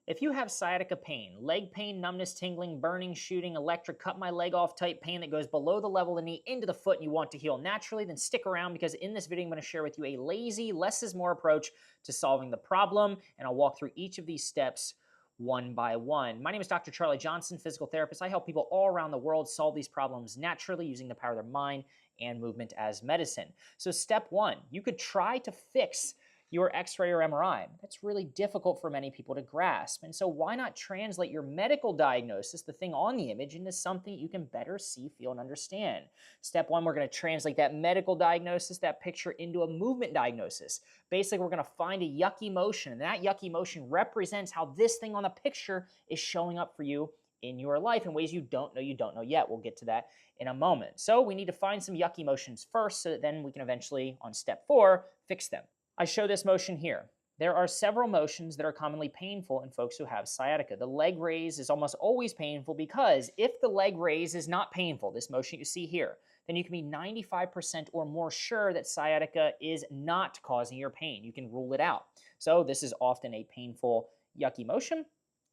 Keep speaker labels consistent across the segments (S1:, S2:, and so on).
S1: If you have sciatica pain, leg pain, numbness, tingling, burning, shooting, electric, cut my leg off type pain that goes below the level of the knee into the foot and you want to heal naturally, then stick around because in this video I'm going to share with you a lazy, less is more approach to solving the problem, and I'll walk through each of these steps one by one. My name is Dr. Charlie Johnson, physical therapist. I help people all around the world solve these problems naturally using the power of their mind and movement as medicine. So step one, you could try to fix your x-ray or MRI. That's really difficult for many people to grasp. And so why not translate your medical diagnosis, the thing on the image, into something you can better see, feel, and understand? Step one, we're going to translate that medical diagnosis, that picture, into a movement diagnosis. Basically, we're going to find a yucky motion, and that yucky motion represents how this thing on the picture is showing up for you in your life in ways you don't know yet. We'll get to that in a moment. So we need to find some yucky motions first so that then we can eventually, on step 4, fix them. I show this motion here. There are several motions that are commonly painful in folks who have sciatica. The leg raise is almost always painful because if the leg raise is not painful, this motion you see here, then you can be 95% or more sure that sciatica is not causing your pain. You can rule it out. So this is often a painful, yucky motion.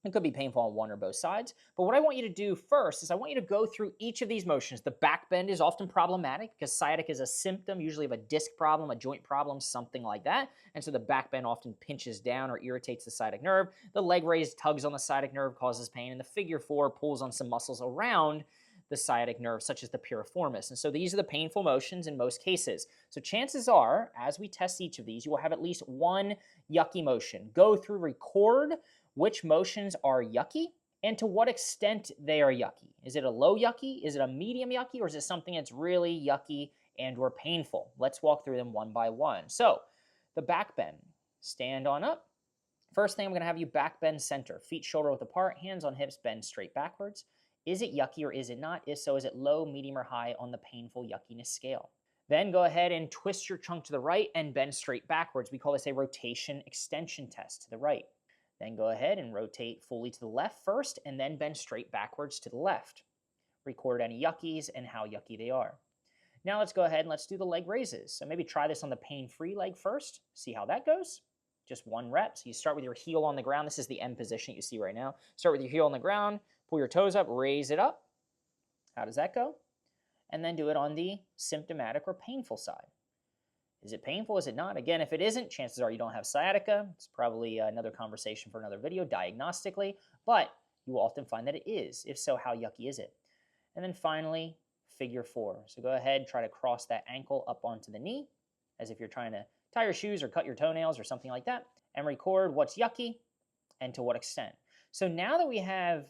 S1: It could be painful on one or both sides. But what I want you to do first is I want you to go through each of these motions. The back bend is often problematic because sciatica is a symptom, usually of a disc problem, a joint problem, something like that. And so the back bend often pinches down or irritates the sciatic nerve. The leg raise tugs on the sciatic nerve, causes pain. And the figure 4 pulls on some muscles around the sciatic nerve, such as the piriformis. And so these are the painful motions in most cases. So chances are, as we test each of these, you will have at least one yucky motion. Go through, record which motions are yucky and to what extent they are yucky. Is it a low yucky? Is it a medium yucky? Or is it something that's really yucky and or painful? Let's walk through them one by one. So the back bend, stand on up. First thing, I'm going to have you back bend center, feet shoulder width apart, hands on hips, bend straight backwards. Is it yucky or is it not? If so, is it low, medium, or high on the painful yuckiness scale? Then go ahead and twist your trunk to the right and bend straight backwards. We call this a rotation extension test to the right. Then go ahead and rotate fully to the left first and then bend straight backwards to the left. Record any yuckies and how yucky they are. Now let's go ahead and let's do the leg raises. So maybe try this on the pain-free leg first. See how that goes. Just one rep. So you start with your heel on the ground. This is the end position you see right now. Start with your heel on the ground, pull your toes up, raise it up. How does that go? And then do it on the symptomatic or painful side. Is it painful? Is it not? Again, if it isn't, chances are you don't have sciatica. It's probably another conversation for another video diagnostically, but you will often find that it is. If so, how yucky is it? And then finally, figure 4. So go ahead, try to cross that ankle up onto the knee as if you're trying to tie your shoes or cut your toenails or something like that, and record what's yucky and to what extent. So now that we have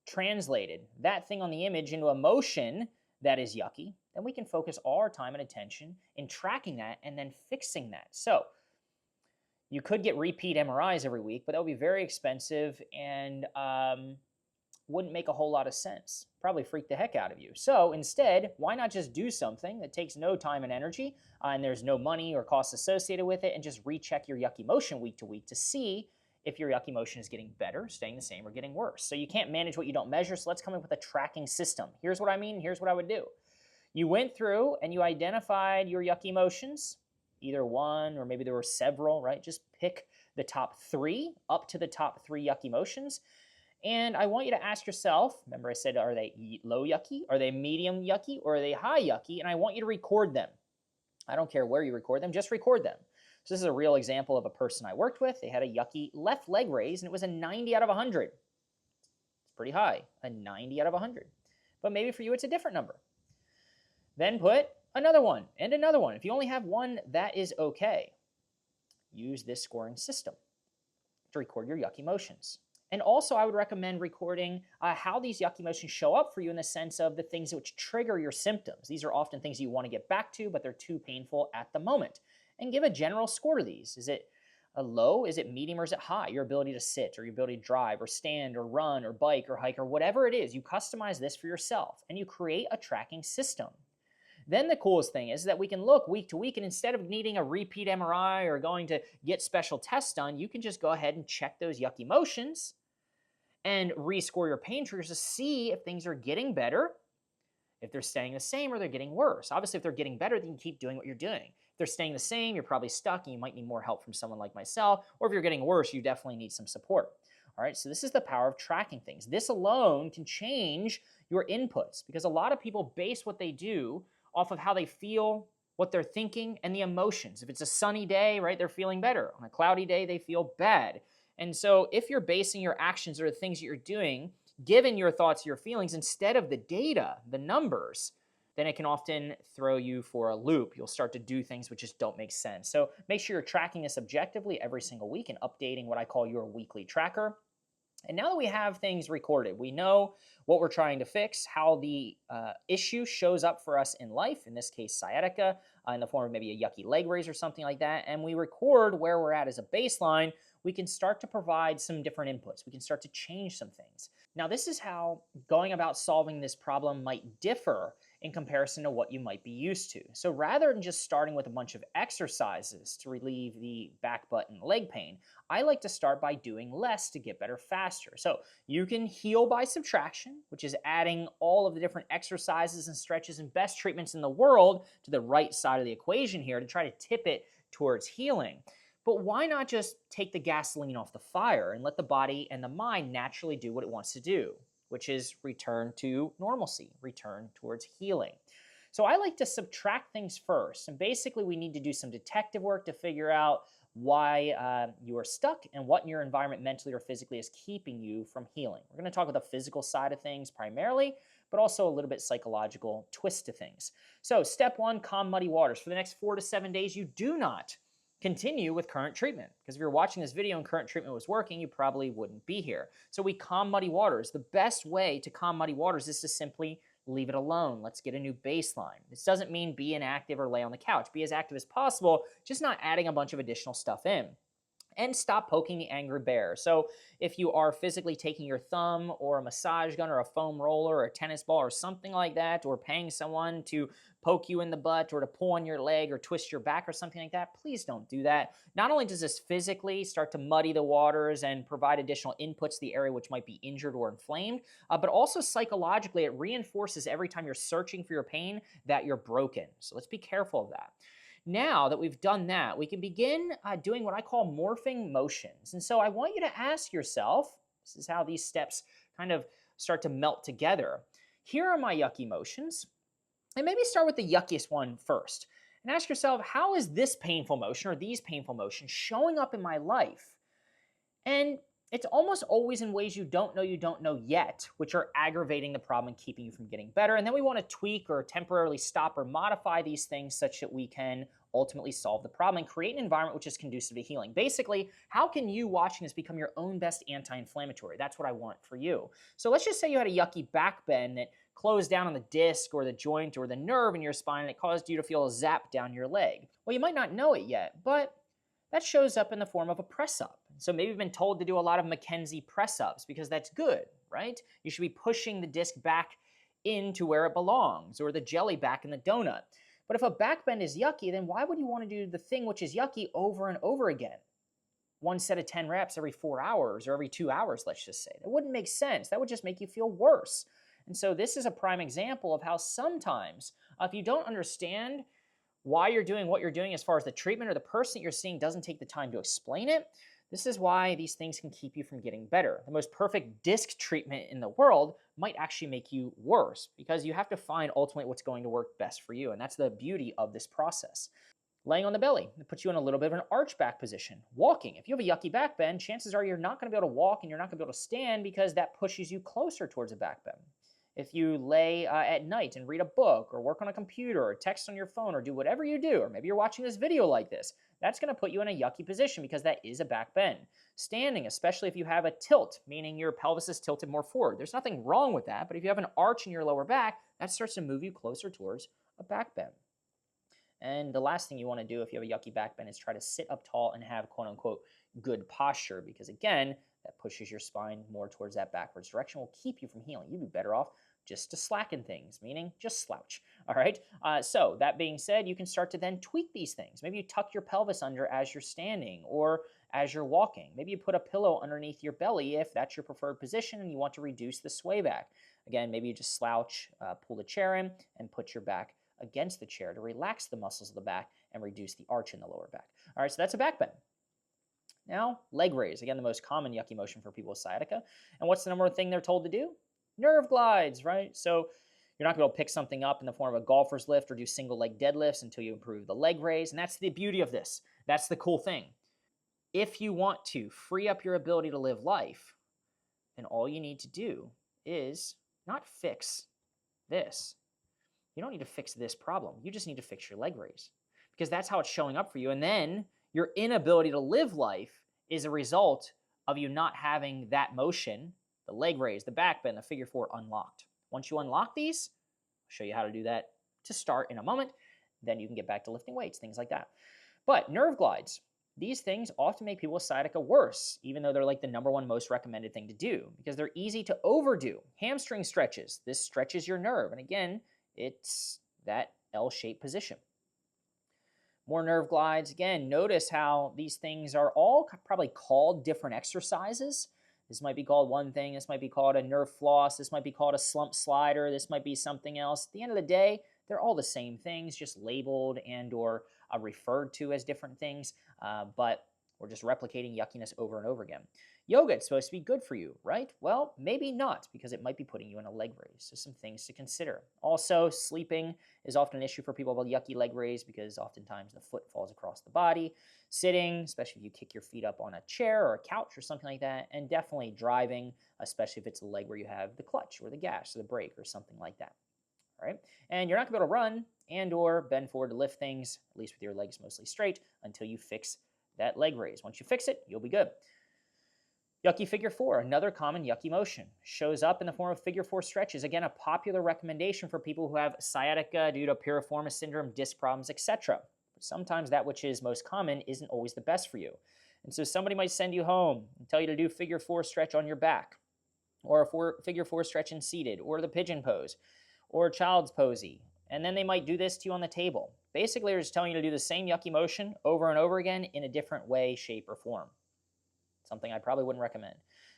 S1: translated that thing on the image into a motion that is yucky, then we can focus all our time and attention in tracking that and then fixing that. So you could get repeat MRIs every week, but that would be very expensive and wouldn't make a whole lot of sense. Probably freak the heck out of you. So instead, why not just do something that takes no time and energy and there's no money or costs associated with it, and just recheck your yucky motion week to week to see if your yucky motion is getting better, staying the same, or getting worse. So you can't manage what you don't measure, so let's come up with a tracking system. Here's what I mean, here's what I would do. You went through and you identified your yucky motions, either one or maybe there were several, right? Just pick the top 3 up to the top 3 yucky motions. And I want you to ask yourself, remember I said, are they low yucky? Are they medium yucky? Or are they high yucky? And I want you to record them. I don't care where you record them, just record them. So this is a real example of a person I worked with. They had a yucky left leg raise and it was a 90 out of 100. It's pretty high, a 90 out of 100. But maybe for you it's a different number. Then put another one and another one. If you only have one, that is okay. Use this scoring system to record your yucky motions. And also I would recommend recording how these yucky motions show up for you in the sense of the things which trigger your symptoms. These are often things you want to get back to, but they're too painful at the moment. And give a general score to these. Is it a low? Is it medium? Or is it high? Your ability to sit or your ability to drive or stand or run or bike or hike or whatever it is, you customize this for yourself and you create a tracking system. Then the coolest thing is that we can look week to week, and instead of needing a repeat MRI or going to get special tests done, you can just go ahead and check those yucky motions and rescore your pain triggers to see if things are getting better, if they're staying the same, or they're getting worse. Obviously, if they're getting better, then you keep doing what you're doing. If they're staying the same, you're probably stuck and you might need more help from someone like myself, or if you're getting worse, you definitely need some support. All right, so this is the power of tracking things. This alone can change your inputs because a lot of people base what they do off of how they feel, what they're thinking, and the emotions. If it's a sunny day, right, they're feeling better. On a cloudy day, they feel bad. And so if you're basing your actions or the things that you're doing, given your thoughts, your feelings, instead of the data, the numbers, then it can often throw you for a loop. You'll start to do things which just don't make sense. So make sure you're tracking this objectively every single week and updating what I call your weekly tracker. And now that we have things recorded, we know what we're trying to fix, how the issue shows up for us in life, in this case, sciatica, in the form of maybe a yucky leg raise or something like that, and we record where we're at as a baseline, we can start to provide some different inputs. We can start to change some things. Now, this is how going about solving this problem might differ in comparison to what you might be used to. So rather than just starting with a bunch of exercises to relieve the back, butt, and leg pain, I like to start by doing less to get better faster. So you can heal by subtraction, which is adding all of the different exercises and stretches and best treatments in the world to the right side of the equation here to try to tip it towards healing. But why not just take the gasoline off the fire and let the body and the mind naturally do what it wants to do, which is return to normalcy, return towards healing. So I like to subtract things first. And basically, we need to do some detective work to figure out why you are stuck and what in your environment mentally or physically is keeping you from healing. We're going to talk about the physical side of things primarily, but also a little bit psychological twist to things. So step one, calm muddy waters. For the next 4 to 7 days, you do not continue with current treatment. Because if you're watching this video and current treatment was working, you probably wouldn't be here. So we calm muddy waters. The best way to calm muddy waters is to simply leave it alone. Let's get a new baseline. This doesn't mean be inactive or lay on the couch. Be as active as possible, just not adding a bunch of additional stuff in. And stop poking the angry bear. So if you are physically taking your thumb or a massage gun or a foam roller or a tennis ball or something like that, or paying someone to poke you in the butt or to pull on your leg or twist your back or something like that, please don't do that. Not only does this physically start to muddy the waters and provide additional inputs to the area which might be injured or inflamed, but also psychologically it reinforces every time you're searching for your pain that you're broken. So let's be careful of that. Now that we've done that, we can begin doing what I call morphing motions. And so I want you to ask yourself, this is how these steps kind of start to melt together. Here are my yucky motions. And maybe start with the yuckiest one first. And ask yourself, how is this painful motion or these painful motions showing up in my life? And it's almost always in ways you don't know yet, which are aggravating the problem and keeping you from getting better. And then we want to tweak or temporarily stop or modify these things such that we can ultimately solve the problem and create an environment which is conducive to healing. Basically, how can you watching this become your own best anti-inflammatory? That's what I want for you. So let's just say you had a yucky back bend that closed down on the disc or the joint or the nerve in your spine and it caused you to feel a zap down your leg. Well, you might not know it yet, but that shows up in the form of a press-up. So maybe you've been told to do a lot of Mackenzie press-ups because that's good, right? You should be pushing the disc back into where it belongs or the jelly back in the donut. But if a back bend is yucky, then why would you want to do the thing which is yucky over and over again? One set of 10 reps every 4 hours or every 2 hours, let's just say. That wouldn't make sense. That would just make you feel worse. And so this is a prime example of how sometimes if you don't understand why you're doing what you're doing as far as the treatment or the person that you're seeing doesn't take the time to explain it, this is why these things can keep you from getting better. The most perfect disc treatment in the world might actually make you worse because you have to find ultimately what's going to work best for you. And that's the beauty of this process. Laying on the belly, it puts you in a little bit of an arch back position. Walking, if you have a yucky back bend, chances are you're not going to be able to walk and you're not going to be able to stand because that pushes you closer towards a back bend. If you lay at night and read a book or work on a computer or text on your phone or do whatever you do, or maybe you're watching this video like this, that's going to put you in a yucky position because that is a back bend. Standing, especially if you have a tilt, meaning your pelvis is tilted more forward. There's nothing wrong with that, but if you have an arch in your lower back, that starts to move you closer towards a back bend. And the last thing you want to do if you have a yucky back bend is try to sit up tall and have quote unquote good posture because again, that pushes your spine more towards that backwards direction, will keep you from healing. You'd be better off just to slacken things, meaning just slouch, all right? So that being said, you can start to then tweak these things. Maybe you tuck your pelvis under as you're standing or as you're walking. Maybe you put a pillow underneath your belly if that's your preferred position and you want to reduce the sway back. Again, maybe you just slouch, pull the chair in, and put your back against the chair to relax the muscles of the back and reduce the arch in the lower back. All right, so that's a back bend. Now, leg raise, again, the most common yucky motion for people with sciatica. And what's the number one thing they're told to do? Nerve glides, right? So you're not going to be able to pick something up in the form of a golfer's lift or do single leg deadlifts until you improve the leg raise. And that's the beauty of this. That's the cool thing. If you want to free up your ability to live life, then all you need to do is not fix this. You don't need to fix this problem. You just need to fix your leg raise, because that's how it's showing up for you. And then your inability to live life is a result of you not having that motion, the leg raise, the back bend, the figure four unlocked. Once you unlock these, I'll show you how to do that to start in a moment. Then you can get back to lifting weights, things like that. But nerve glides, these things often make people with sciatica worse, even though they're like the number one most recommended thing to do, because they're easy to overdo. Hamstring stretches, this stretches your nerve. And again, it's that L-shaped position. More nerve glides. Again, notice how these things are all probably called different exercises. This might be called one thing. This might be called a nerve floss. This might be called a slump slider. This might be something else. At the end of the day, they're all the same things, just labeled and or referred to as different things, but we're just replicating yuckiness over and over again. Yoga, it's supposed to be good for you, right? Well, maybe not, because it might be putting you in a leg raise. So some things to consider. Also, sleeping is often an issue for people with yucky leg raise, because oftentimes the foot falls across the body. Sitting, especially if you kick your feet up on a chair or a couch or something like that. And definitely driving, especially if it's a leg where you have the clutch or the gas or the brake or something like that. All right? And you're not going to be able to run and or bend forward to lift things, at least with your legs mostly straight, until you fix that leg raise. Once you fix it, you'll be good. Yucky figure four, another common yucky motion. Shows up in the form of figure four stretches. Again, a popular recommendation for people who have sciatica due to piriformis syndrome, disc problems, etc. But sometimes that which is most common isn't always the best for you. And so somebody might send you home and tell you to do figure four stretch on your back, or a figure four stretch in seated, or the pigeon pose, or child's posy. And then they might do this to you on the table. Basically, they're just telling you to do the same yucky motion over and over again in a different way, shape, or form. Something I probably wouldn't recommend.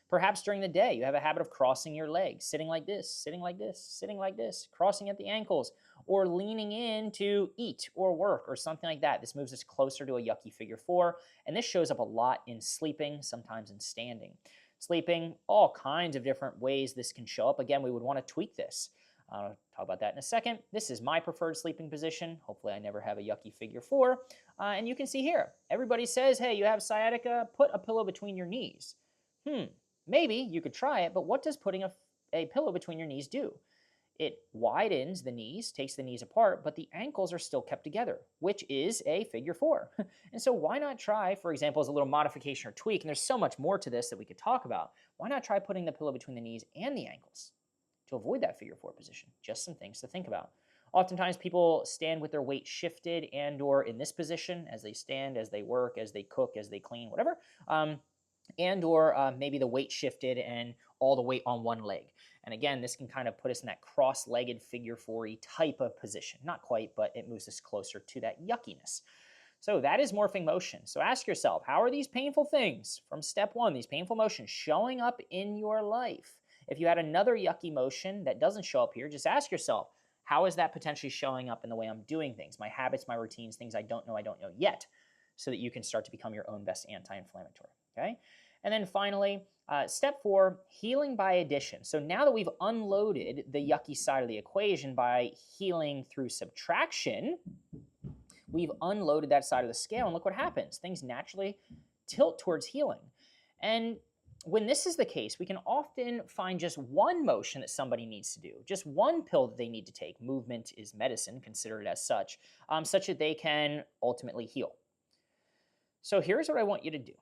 S1: Perhaps during the day, you have a habit of crossing your legs, sitting like this, sitting like this, sitting like this, crossing at the ankles, or leaning in to eat or work or something like that. This moves us closer to a yucky figure four, and this shows up a lot in sleeping, sometimes in standing. Sleeping, all kinds of different ways this can show up. Again, we would want to tweak this. I'll talk about that in a second. This is my preferred sleeping position. Hopefully I never have a yucky figure four. And you can see here, everybody says, hey, you have sciatica, put a pillow between your knees. Maybe you could try it, but what does putting a pillow between your knees do? It widens the knees, takes the knees apart, but the ankles are still kept together, which is a figure four. And so why not try, for example, as a little modification or tweak, and there's so much more to this that we could talk about, why not try putting the pillow between the knees and the ankles to avoid that figure four position? Just some things to think about. Oftentimes people stand with their weight shifted and or in this position as they stand, as they work, as they cook, as they clean, whatever. And or maybe the weight shifted and all the weight on one leg. And again, this can kind of put us in that cross-legged figure four-y type of position. Not quite, but it moves us closer to that yuckiness. So that is morphing motion. So ask yourself, how are these painful things from step one, these painful motions, showing up in your life? If you had another yucky motion that doesn't show up here, just ask yourself, how is that potentially showing up in the way I'm doing things, my habits, my routines, things I don't know yet, so that you can start to become your own best anti-inflammatory, okay? And then finally, step four, healing by addition. So now that we've unloaded the yucky side of the equation by healing through subtraction, we've unloaded that side of the scale, and look what happens. Things naturally tilt towards healing. And when this is the case, we can often find just one motion that somebody needs to do, just one pill that they need to take. Movement is medicine, consider it as such that they can ultimately heal. So here's what I want you to do.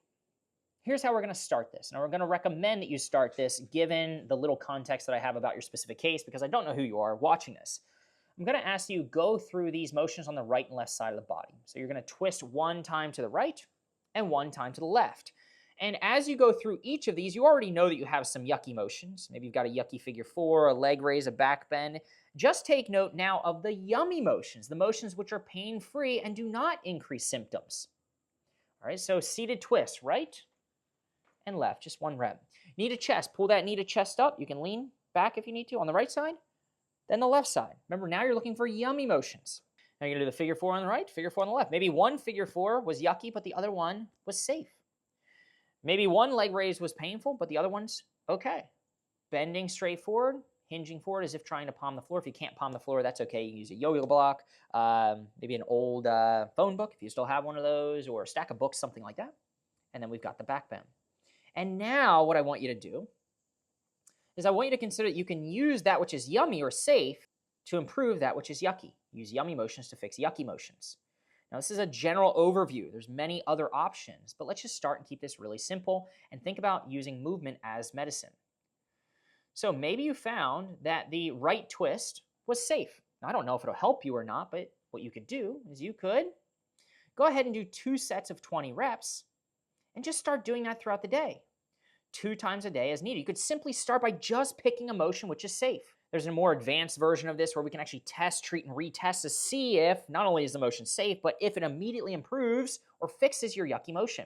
S1: Here's how we're going to start this. And we're going to recommend that you start this given the little context that I have about your specific case, because I don't know who you are watching this. I'm going to ask you go through these motions on the right and left side of the body. So you're going to twist one time to the right and one time to the left. And as you go through each of these, you already know that you have some yucky motions. Maybe you've got a yucky figure four, a leg raise, a back bend. Just take note now of the yummy motions, the motions which are pain-free and do not increase symptoms. All right, so seated twist, right and left, just one rep. Knee to chest, pull that knee to chest up. You can lean back if you need to on the right side, then the left side. Remember, now you're looking for yummy motions. Now you're going to do the figure four on the right, figure four on the left. Maybe one figure four was yucky, but the other one was safe. Maybe one leg raise was painful, but the other one's okay. Bending straight forward, hinging forward as if trying to palm the floor. If you can't palm the floor, that's okay. You can use a yoga block, maybe an old phone book if you still have one of those, or a stack of books, something like that. And then we've got the back bend. And now what I want you to do is I want you to consider that you can use that which is yummy or safe to improve that which is yucky. Use yummy motions to fix yucky motions. Now, this is a general overview. There's many other options, but let's just start and keep this really simple and think about using movement as medicine. So maybe you found that the right twist was safe. Now, I don't know if it'll help you or not, but what you could do is you could go ahead and do 2 sets of 20 reps and just start doing that throughout the day. 2 times a day as needed. You could simply start by just picking a motion which is safe. There's a more advanced version of this where we can actually test, treat, and retest to see if not only is the motion safe, but if it immediately improves or fixes your yucky motion.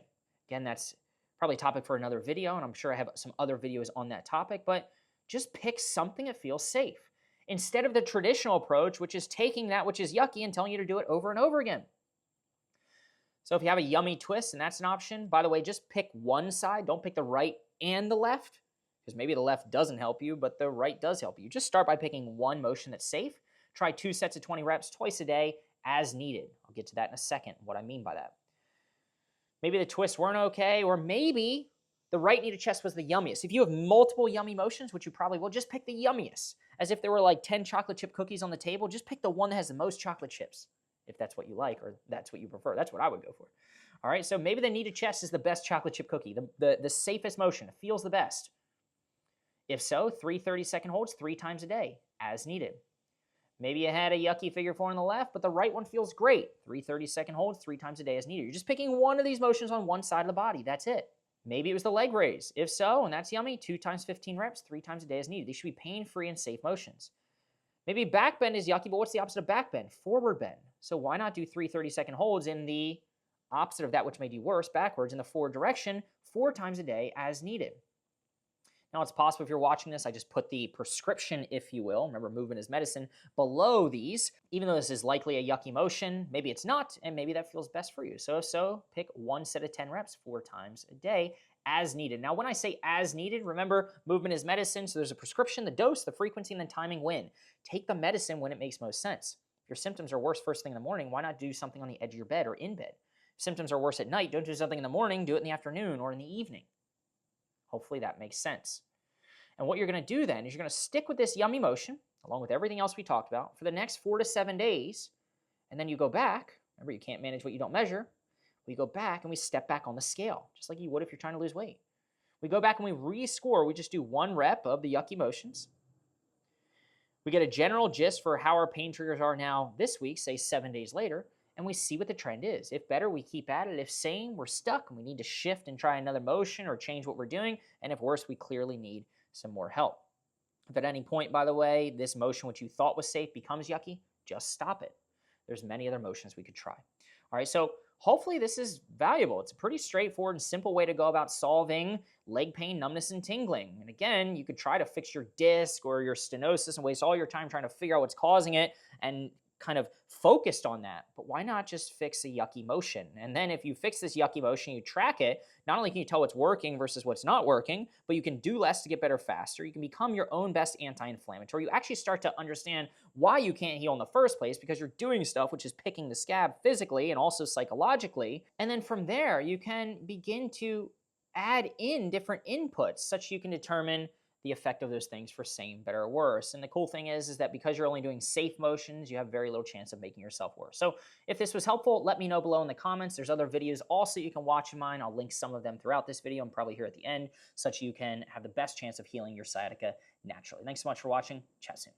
S1: Again, that's probably a topic for another video, and I'm sure I have some other videos on that topic, but just pick something that feels safe instead of the traditional approach, which is taking that which is yucky and telling you to do it over and over again. So if you have a yummy twist and that's an option, by the way, just pick one side. Don't pick the right and the left, because maybe the left doesn't help you, but the right does help you. Just start by picking one motion that's safe. Try 2 sets of 20 reps twice a day as needed. I'll get to that in a second, what I mean by that. Maybe the twists weren't okay, or maybe the right knee to chest was the yummiest. If you have multiple yummy motions, which you probably will, just pick the yummiest. As if there were like 10 chocolate chip cookies on the table, just pick the one that has the most chocolate chips, if that's what you like or that's what you prefer. That's what I would go for. All right, so maybe the knee to chest is the best chocolate chip cookie, the safest motion. It feels the best. If so, 3 30-second holds 3 times a day, as needed. Maybe you had a yucky figure 4 on the left, but the right one feels great. 3 30-second holds 3 times a day as needed. You're just picking one of these motions on one side of the body. That's it. Maybe it was the leg raise. If so, and that's yummy, 2 times 15 reps, 3 times a day as needed. These should be pain-free and safe motions. Maybe back bend is yucky, but what's the opposite of back bend? Forward bend. So why not do 3 30-second holds in the opposite of that which made you worse, backwards in the forward direction, 4 times a day as needed. Now, it's possible if you're watching this, I just put the prescription, if you will, remember movement is medicine, below these. Even though this is likely a yucky motion, maybe it's not, and maybe that feels best for you. So pick 1 set of 10 reps 4 times a day as needed. Now, when I say as needed, remember movement is medicine, so there's a prescription, the dose, the frequency, and then timing when. Take the medicine when it makes most sense. If your symptoms are worse first thing in the morning, why not do something on the edge of your bed or in bed? If symptoms are worse at night, don't do something in the morning, do it in the afternoon or in the evening. Hopefully that makes sense. And what you're going to do then is you're going to stick with this yummy motion, along with everything else we talked about, for the next 4 to 7 days, and then you go back. Remember, you can't manage what you don't measure. We go back and we step back on the scale, just like you would if you're trying to lose weight. We go back and we rescore. We just do 1 rep of the yucky motions. We get a general gist for how our pain triggers are now this week, say 7 days later, and we see what the trend is. If better, we keep at it. If same, we're stuck and we need to shift and try another motion or change what we're doing. And if worse, we clearly need some more help. If at any point, by the way, this motion which you thought was safe becomes yucky, just stop it. There's many other motions we could try. All right, so hopefully this is valuable. It's a pretty straightforward and simple way to go about solving leg pain, numbness, and tingling. And again, you could try to fix your disc or your stenosis and waste all your time trying to figure out what's causing it and kind of focused on that. But why not just fix a yucky motion? And then if you fix this yucky motion, you track it, not only can you tell what's working versus what's not working, but you can do less to get better faster. You can become your own best anti-inflammatory. You actually start to understand why you can't heal in the first place because you're doing stuff which is picking the scab physically and also psychologically. And then from there, you can begin to add in different inputs such you can determine the effect of those things for same, better, or worse. And the cool thing is that because you're only doing safe motions, you have very little chance of making yourself worse. So if this was helpful, let me know below in the comments. There's other videos also you can watch of mine. I'll link some of them throughout this video and probably here at the end, such you can have the best chance of healing your sciatica naturally. Thanks so much for watching. Chat soon.